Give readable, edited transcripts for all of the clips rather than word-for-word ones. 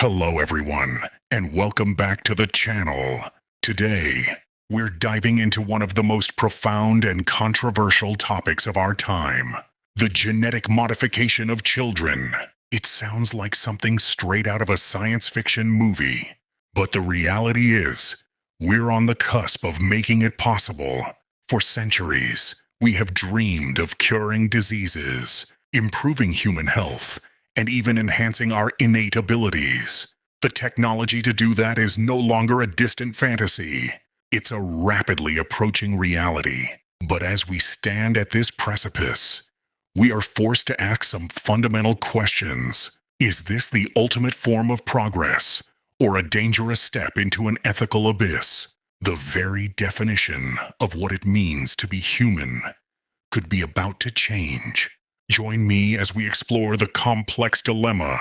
Hello everyone, and welcome back to the channel. Today, we're diving into one of the most profound and controversial topics of our time, the genetic modification of children. It sounds like something straight out of a science fiction movie, but the reality is, we're on the cusp of making it possible. For centuries, we have dreamed of curing diseases, improving human health, and even enhancing our innate abilities. The technology to do that is no longer a distant fantasy. It's a rapidly approaching reality. But as we stand at this precipice, we are forced to ask some fundamental questions. Is this the ultimate form of progress, or a dangerous step into an ethical abyss? The very definition of what it means to be human could be about to change. Join me as we explore the complex dilemma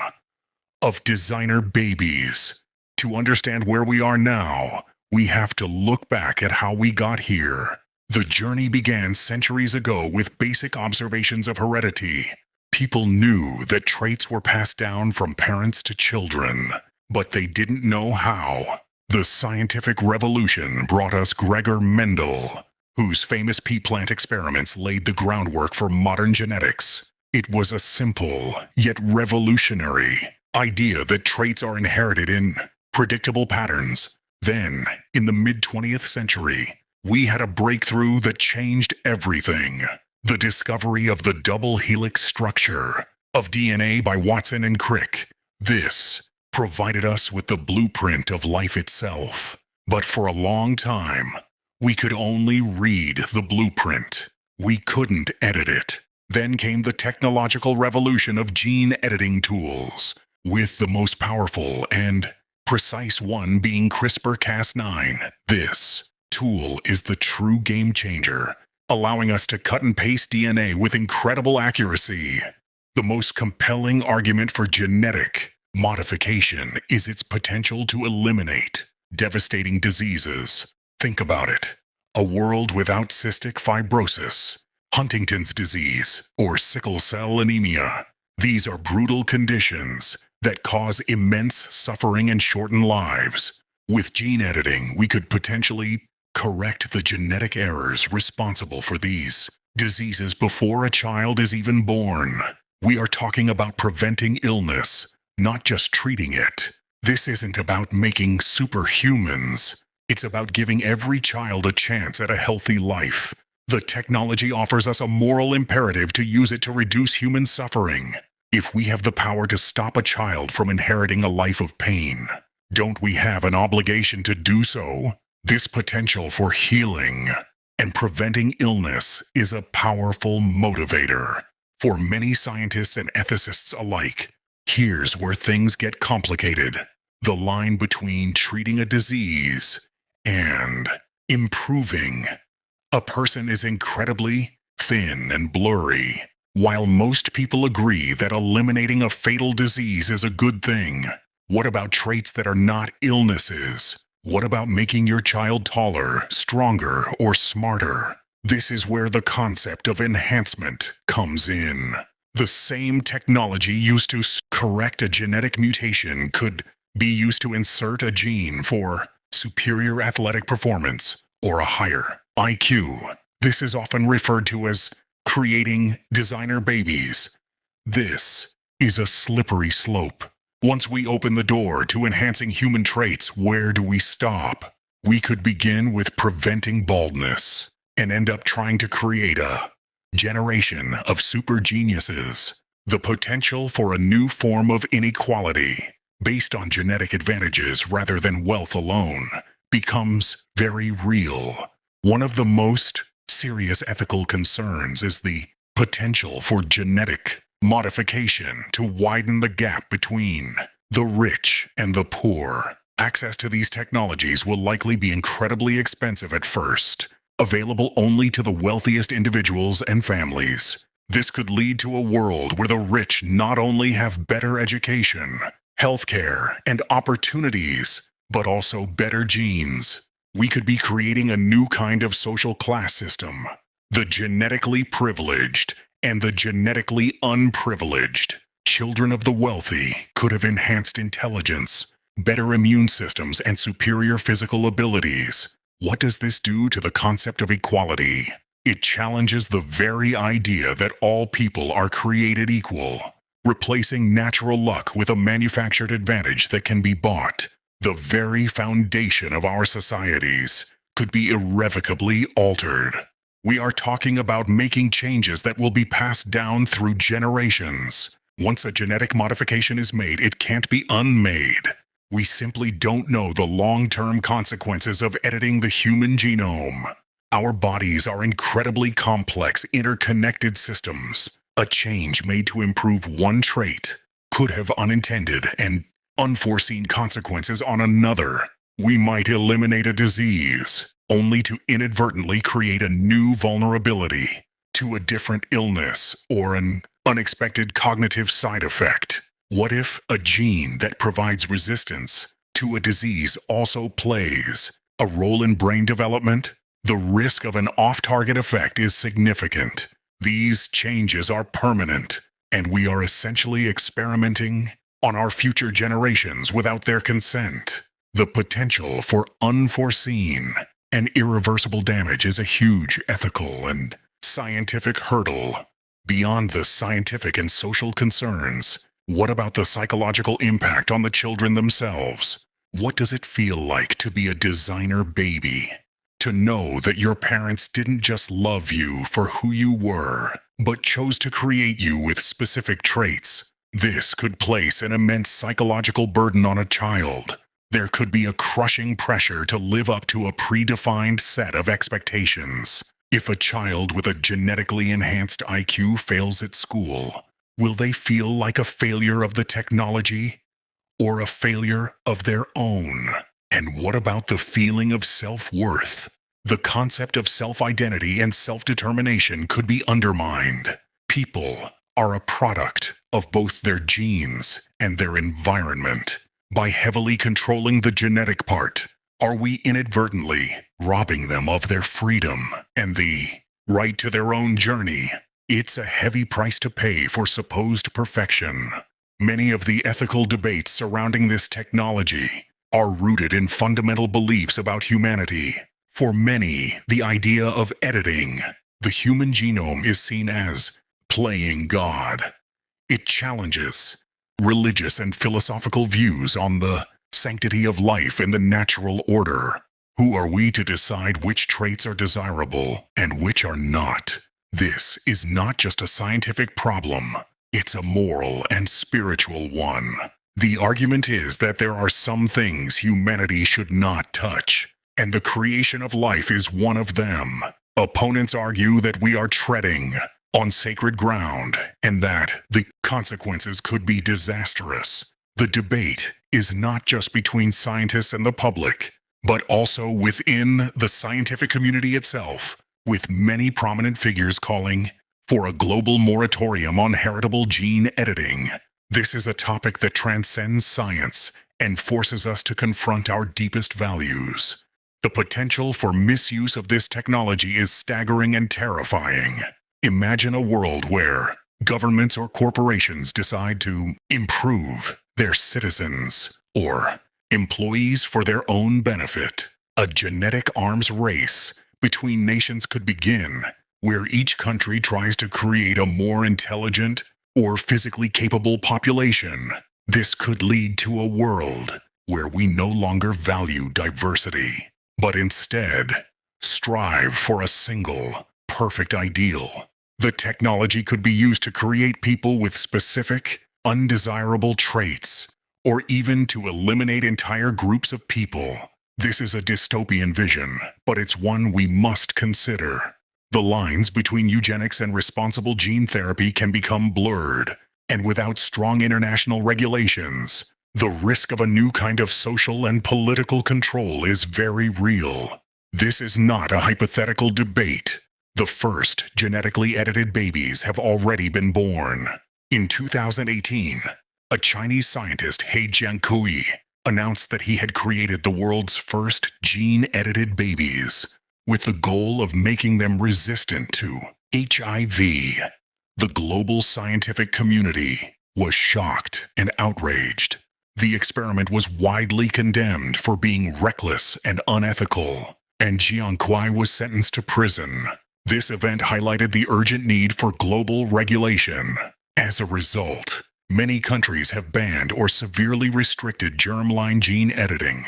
of designer babies. To understand where we are now, we have to look back at how we got here. The journey began centuries ago with basic observations of heredity. People knew that traits were passed down from parents to children, but they didn't know how. The scientific revolution brought us Gregor Mendel, whose famous pea plant experiments laid the groundwork for modern genetics. It was a simple, yet revolutionary, idea that traits are inherited in predictable patterns. Then, in the mid-20th century, we had a breakthrough that changed everything. The discovery of the double helix structure of DNA by Watson and Crick. This provided us with the blueprint of life itself. But for a long time, we could only read the blueprint. We couldn't edit it. Then came the technological revolution of gene editing tools, with the most powerful and precise one being CRISPR-Cas9. This tool is the true game changer, allowing us to cut and paste DNA with incredible accuracy. The most compelling argument for genetic modification is its potential to eliminate devastating diseases. Think about it. A world without cystic fibrosis, Huntington's disease, or sickle cell anemia. These are brutal conditions that cause immense suffering and shorten lives. With gene editing, we could potentially correct the genetic errors responsible for these diseases before a child is even born. We are talking about preventing illness, not just treating it. This isn't about making superhumans. It's about giving every child a chance at a healthy life. The technology offers us a moral imperative to use it to reduce human suffering. If we have the power to stop a child from inheriting a life of pain, don't we have an obligation to do so? This potential for healing and preventing illness is a powerful motivator for many scientists and ethicists alike. Here's where things get complicated. The line between treating a disease and improving a person is incredibly thin and blurry. While most people agree that eliminating a fatal disease is a good thing, what about traits that are not illnesses? What about making your child taller, stronger, or smarter? This is where the concept of enhancement comes in. The same technology used to correct a genetic mutation could be used to insert a gene for superior athletic performance or a higher IQ. This is often referred to as creating designer babies. This is a slippery slope. Once we open the door to enhancing human traits, where do we stop? We could begin with preventing baldness and end up trying to create a generation of super geniuses. The potential for a new form of inequality, based on genetic advantages rather than wealth alone, becomes very real. One of the most serious ethical concerns is the potential for genetic modification to widen the gap between the rich and the poor. Access to these technologies will likely be incredibly expensive at first, available only to the wealthiest individuals and families. This could lead to a world where the rich not only have better education, healthcare, and opportunities, but also better genes. We could be creating a new kind of social class system, the genetically privileged and the genetically unprivileged. children of the wealthy could have enhanced intelligence, better immune systems, and superior physical abilities. What does this do to the concept of equality? It challenges the very idea that all people are created equal, replacing natural luck with a manufactured advantage that can be bought. The very foundation of our societies could be irrevocably altered. We are talking about making changes that will be passed down through generations. Once a genetic modification is made, it can't be unmade. We simply don't know the long-term consequences of editing the human genome. Our bodies are incredibly complex, interconnected systems. A change made to improve one trait could have unintended and unforeseen consequences on another. We might eliminate a disease, only to inadvertently create a new vulnerability to a different illness or an unexpected cognitive side effect. What if a gene that provides resistance to a disease also plays a role in brain development? The risk of an off-target effect is significant. These changes are permanent, and we are essentially experimenting on our future generations without their consent. The potential for unforeseen and irreversible damage is a huge ethical and scientific hurdle. Beyond the scientific and social concerns, what about the psychological impact on the children themselves? What does it feel like to be a designer baby? To know that your parents didn't just love you for who you were, but chose to create you with specific traits. This could place an immense psychological burden on a child. There could be a crushing pressure to live up to a predefined set of expectations. If a child with a genetically enhanced IQ fails at school, will they feel like a failure of the technology or a failure of their own? And what about the feeling of self-worth? The concept of self-identity and self-determination could be undermined. People are a product of both their genes and their environment. By heavily controlling the genetic part, are we inadvertently robbing them of their freedom and the right to their own journey? It's a heavy price to pay for supposed perfection. Many of the ethical debates surrounding this technology are rooted in fundamental beliefs about humanity. For many, the idea of editing the human genome is seen as playing God. It challenges religious and philosophical views on the sanctity of life and the natural order. Who are we to decide which traits are desirable and which are not? This is not just a scientific problem, it's a moral and spiritual one. The argument is that there are some things humanity should not touch, and the creation of life is one of them. Opponents argue that we are treading on sacred ground and that the consequences could be disastrous. The debate is not just between scientists and the public, but also within the scientific community itself, with many prominent figures calling for a global moratorium on heritable gene editing. This is a topic that transcends science and forces us to confront our deepest values. The potential for misuse of this technology is staggering and terrifying. Imagine a world where governments or corporations decide to improve their citizens or employees for their own benefit. A genetic arms race between nations could begin, where each country tries to create a more intelligent or physically capable population. This could lead to a world where we no longer value diversity, but instead strive for a single, perfect ideal. The technology could be used to create people with specific, undesirable traits, or even to eliminate entire groups of people. This is a dystopian vision, but it's one we must consider. The lines between eugenics and responsible gene therapy can become blurred, and without strong international regulations, the risk of a new kind of social and political control is very real. This is not a hypothetical debate. The first genetically edited babies have already been born. In 2018, a Chinese scientist, He Jiankui, announced that he had created the world's first gene-edited babies, with the goal of making them resistant to HIV. The global scientific community was shocked and outraged. The experiment was widely condemned for being reckless and unethical, and Jiang was sentenced to prison. This event highlighted the urgent need for global regulation. As a result, many countries have banned or severely restricted germline gene editing.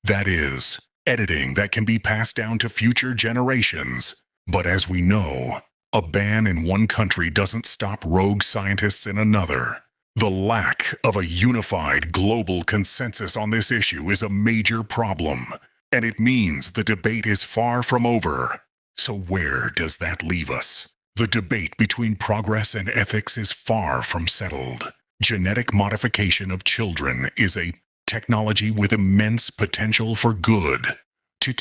That is, editing that can be passed down to future generations. But as we know, a ban in one country doesn't stop rogue scientists in another. The lack of a unified global consensus on this issue is a major problem, and it means the debate is far from over. So where does that leave us? The debate between progress and ethics is far from settled. Genetic modification of children is a technology with immense potential for good, to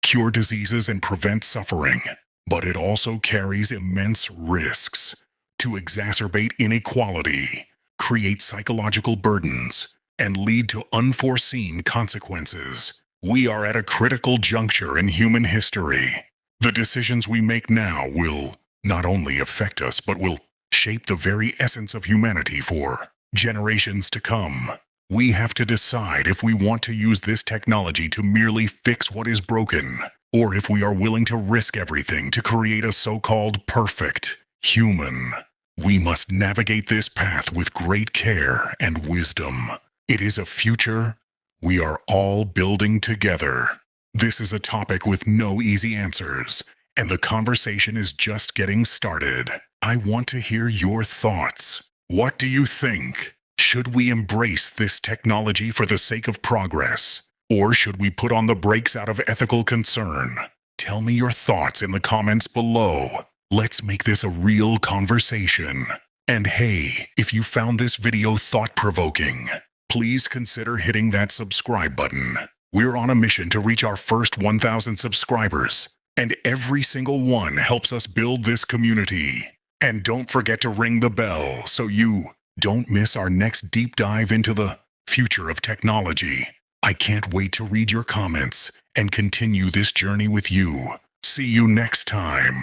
cure diseases and prevent suffering, but it also carries immense risks. To exacerbate inequality, create psychological burdens, and lead to unforeseen consequences. We are at a critical juncture in human history. The decisions we make now will not only affect us, but will shape the very essence of humanity for generations to come. We have to decide if we want to use this technology to merely fix what is broken, or if we are willing to risk everything to create a so-called perfect human. We must navigate this path with great care and wisdom. It is a future we are all building together. This is a topic with no easy answers, and the conversation is just getting started. I want to hear your thoughts. What do you think? Should we embrace this technology for the sake of progress, or should we put on the brakes out of ethical concern? Tell me your thoughts in the comments below. Let's make this a real conversation. And hey, if you found this video thought-provoking, please consider hitting that subscribe button. We're on a mission to reach our first 1,000 subscribers, and every single one helps us build this community. And don't forget to ring the bell so you don't miss our next deep dive into the future of technology. I can't wait to read your comments and continue this journey with you. See you next time.